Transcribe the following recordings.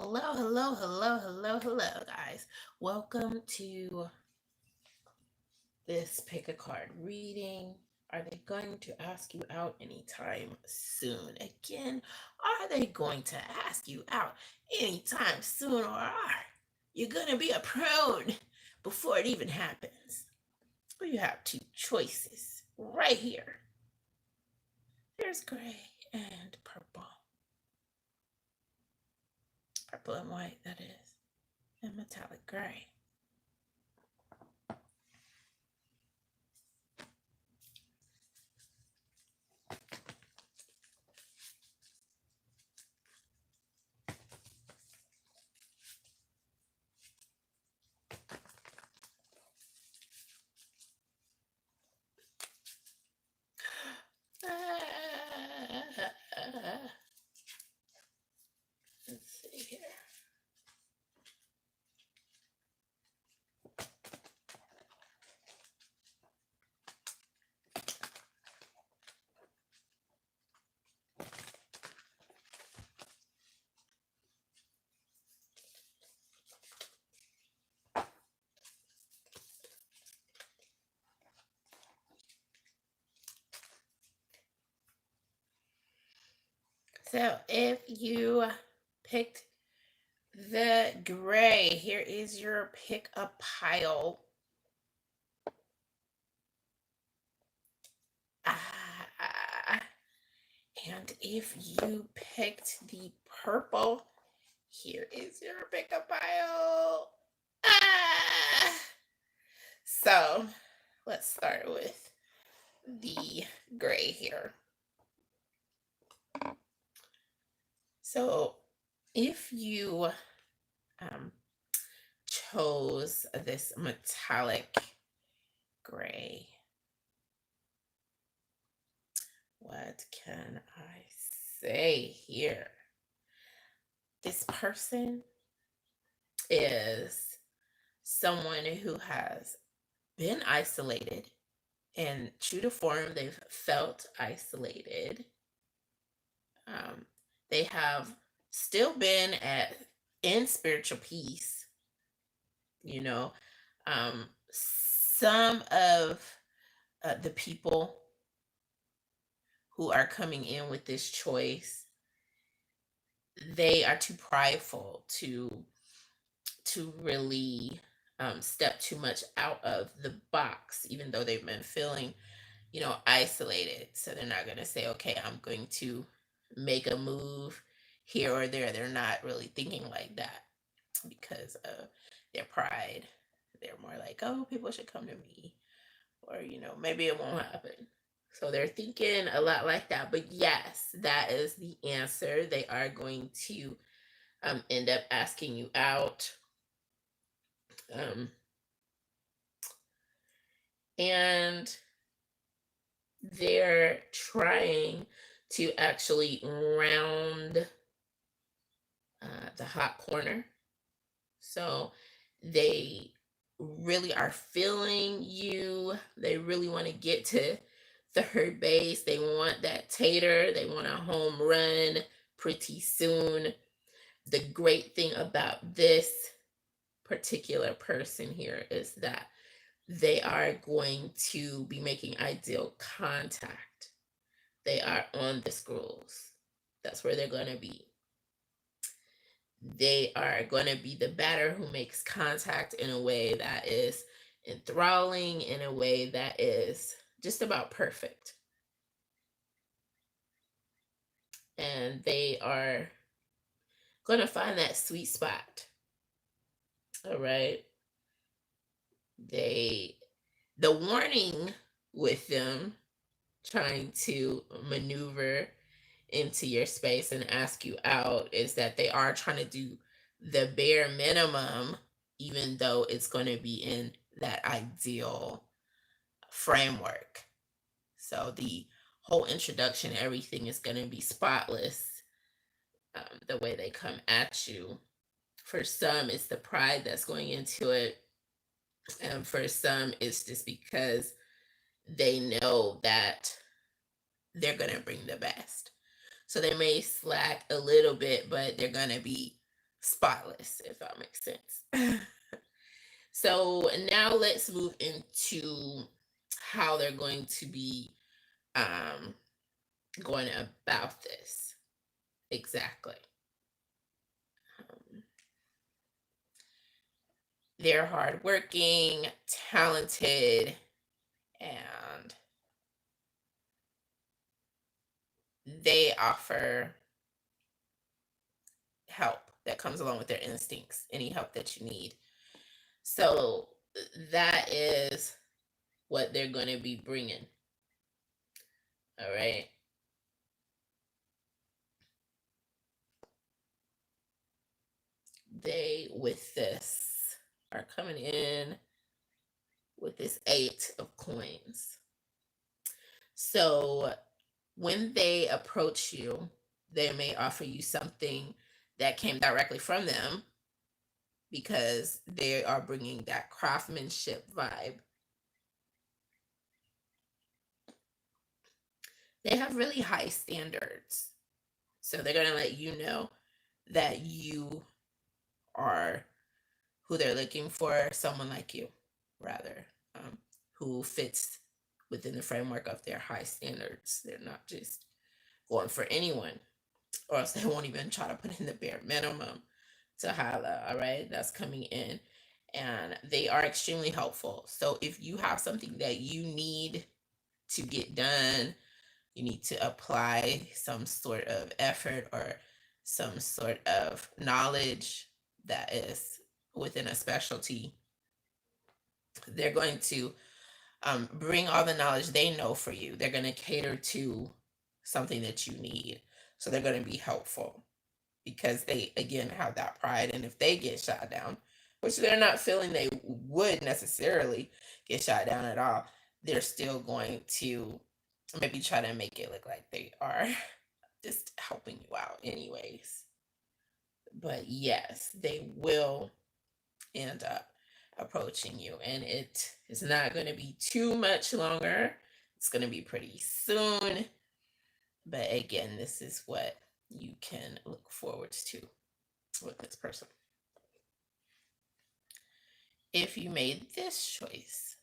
Hello, guys. Welcome to this pick a card reading. Are they going to ask you out anytime soon? Again, are they going to ask you out anytime soon, or are you going to be a prune before it even happens? Well, you have two choices right here. There's gray and purple. Purple and white, that is, and metallic gray. Let's see here. So if you picked the gray, here is your pick a pile. And if you picked the purple, here is your pick a pile. So let's start with the gray here. So if you chose this metallic gray, what can I say here? This person is someone who has been isolated, and true to form, they've felt isolated. They have still been in spiritual peace. You know, some of the people who are coming in with this choice, they are too prideful to really step too much out of the box, even though they've been feeling, isolated. So they're not going to say, okay, I'm going to make a move here or there. They're not really thinking like that because of their pride. They're more like, oh, people should come to me, or maybe it won't happen. So they're thinking a lot like that. But yes, that is the answer. They are going to end up asking you out. And they're trying to actually round the hot corner. So they really are feeling you. They really want to get to third base. They want that tater. They want a home run pretty soon. The great thing about this particular person here is that they are going to be making ideal contact. They are on the scrolls. That's where they're going to be. They are going to be the batter who makes contact in a way that is enthralling, in a way that is just about perfect. And they are going to find that sweet spot. All right. The warning with them trying to maneuver into your space and ask you out is that they are trying to do the bare minimum, even though it's going to be in that ideal framework. So the whole introduction, everything is going to be spotless the way they come at you. For some, it's the pride that's going into it. And for some, it's just because they know that they're going to bring the best. So they may slack a little bit, but they're going to be spotless, if that makes sense. So now let's move into how they're going to be um, going about this exactly. Um, they're hardworking, talented, and they offer help that comes along with their instincts, any help that you need. So that is what they're going to be bringing. All right. They, with this, are coming in with this 8 of coins. So when they approach you, they may offer you something that came directly from them because they are bringing that craftsmanship vibe. They have really high standards. So they're going to let you know that you are who they're looking for, someone like you, rather, who fits within the framework of their high standards. They're not just going for anyone, or else they won't even try to put in the bare minimum to holla. All right, that's coming in, and they are extremely helpful. So if you have something that you need to get done, you need to apply some sort of effort or some sort of knowledge that is within a specialty, they're going to bring all the knowledge they know for you. They're going to cater to something that you need. So they're going to be helpful because they, again, have that pride. And if they get shot down, which they're not feeling they would necessarily get shot down at all, they're still going to maybe try to make it look like they are just helping you out, anyways. But yes, they will end up approaching you, and it is not going to be too much longer. It's going to be pretty soon. But again, this is what you can look forward to with this person. If you made this choice,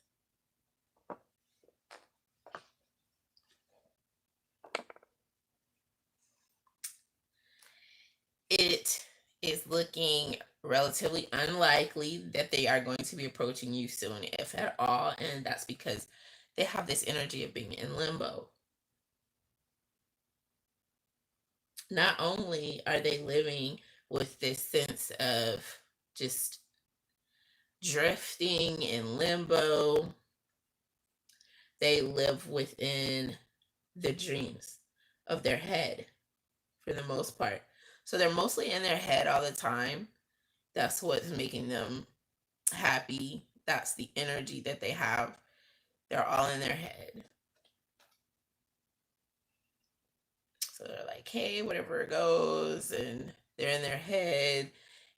it is looking relatively unlikely that they are going to be approaching you soon, if at all. And that's because they have this energy of being in limbo. Not only are they living with this sense of just drifting in limbo, they live within the dreams of their head for the most part. So they're mostly in their head all the time. That's what's making them happy. That's the energy that they have. They're all in their head. So they're like, hey, whatever it goes, and they're in their head.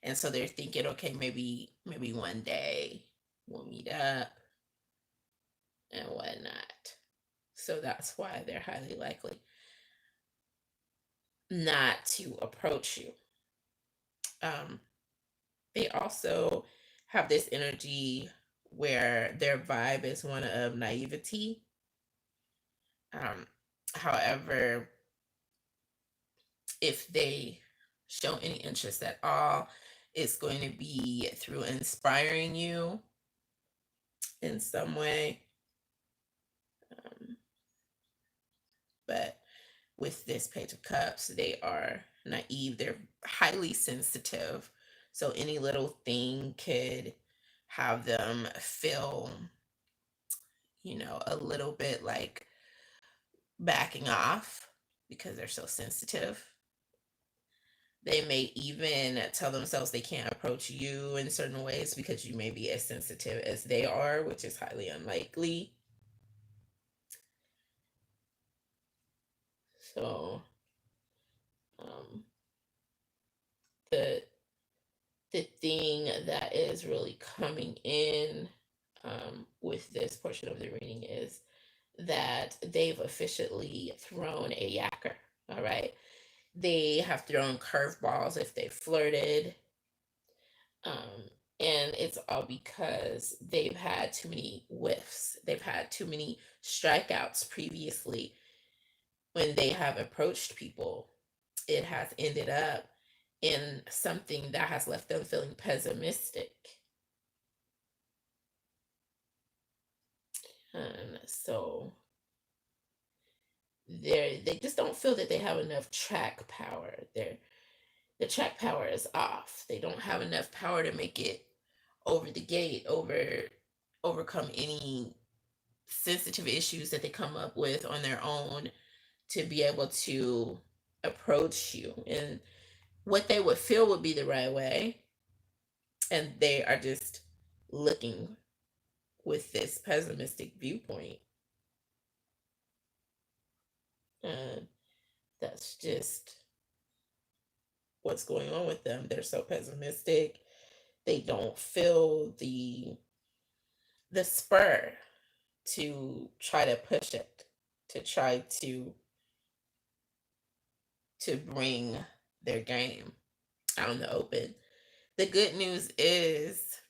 And so they're thinking, okay, maybe one day we'll meet up and whatnot. So that's why they're highly likely not to approach you. They also have this energy where their vibe is one of naivety. However, if they show any interest at all, it's going to be through inspiring you in some way. But with this Page of Cups, they are naive. They're highly sensitive. So any little thing could have them feel, a little bit like backing off because they're so sensitive. They may even tell themselves they can't approach you in certain ways because you may be as sensitive as they are, which is highly unlikely. So, the the thing that is really coming in with this portion of the reading is that they've officially thrown a yacker. All right. They have thrown curveballs if they flirted. Um, and it's all because they've had too many whiffs. They've had too many strikeouts previously when they have approached people. It has ended up in something that has left them feeling pessimistic. And so they just don't feel that they have enough track power. The track power is off. They don't have enough power to make it over the gate, overcome any sensitive issues that they come up with on their own to be able to approach you and what they would feel would be the right way. And they are just looking with this pessimistic viewpoint. And that's just what's going on with them. They're so pessimistic. They don't feel the spur to try to push it, to try to bring their game out in the open. The good news is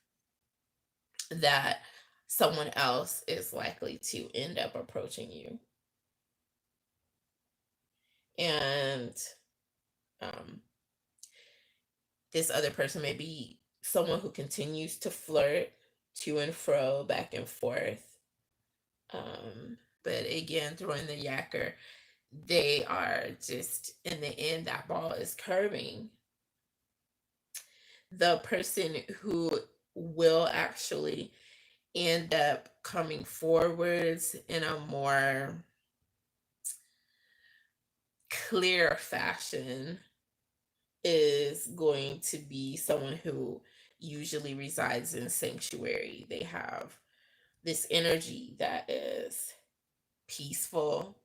that someone else is likely to end up approaching you. And um, this other person may be someone who continues to flirt to and fro, back and forth. But again, throwing the yacker, they are just, in the end, that ball is curving. The person who will actually end up coming forwards in a more clear fashion is going to be someone who usually resides in sanctuary. They have this energy that is peaceful,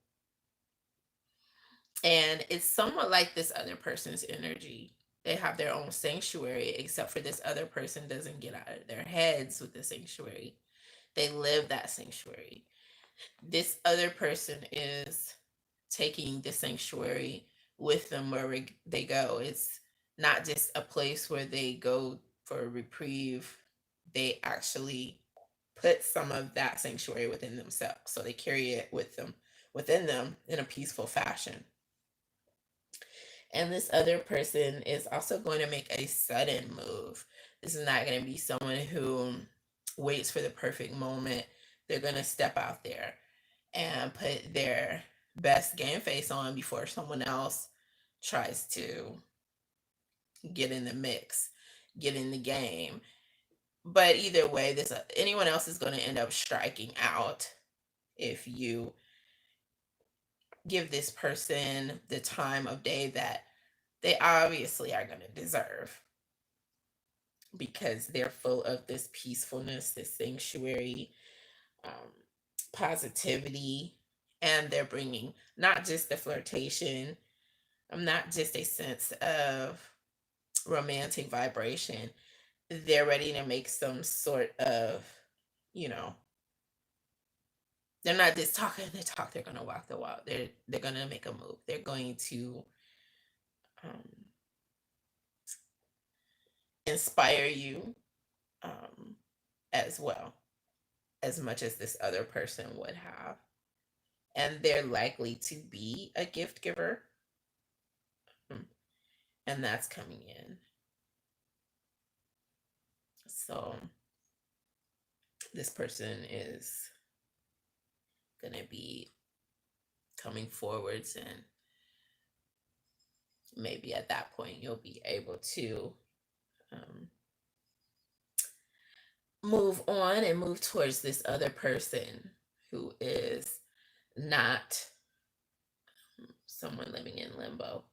and it's somewhat like this other person's energy. They have their own sanctuary, except for this other person doesn't get out of their heads with the sanctuary. They live that sanctuary. This other person is taking the sanctuary with them wherever they go. It's not just a place where they go for a reprieve. They actually put some of that sanctuary within themselves. So they carry it within them in a peaceful fashion. And this other person is also going to make a sudden move. This is not going to be someone who waits for the perfect moment. They're going to step out there and put their best game face on before someone else tries to get in the mix, get in the game. But either way, this anyone else is going to end up striking out if you give this person the time of day that they obviously are going to deserve, because they're full of this peacefulness, this sanctuary, um, positivity, and they're bringing not just the flirtation, not just a sense of romantic vibration. They're ready to make some sort of, you know, they're not just talking the talk. They're gonna walk the walk. They're gonna make a move. They're going to um, inspire you um, as well, as much as this other person would have. And they're likely to be a gift giver, and that's coming in. So this person is gonna be coming forwards, and maybe at that point you'll be able to um, move on and move towards this other person who is not someone living in limbo.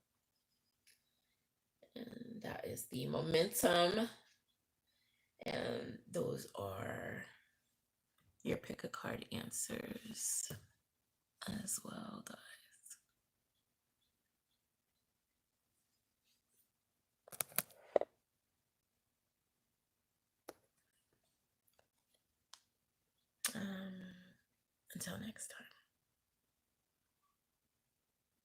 And that is the momentum. And those are your pick a card answers as well, guys. Until next time.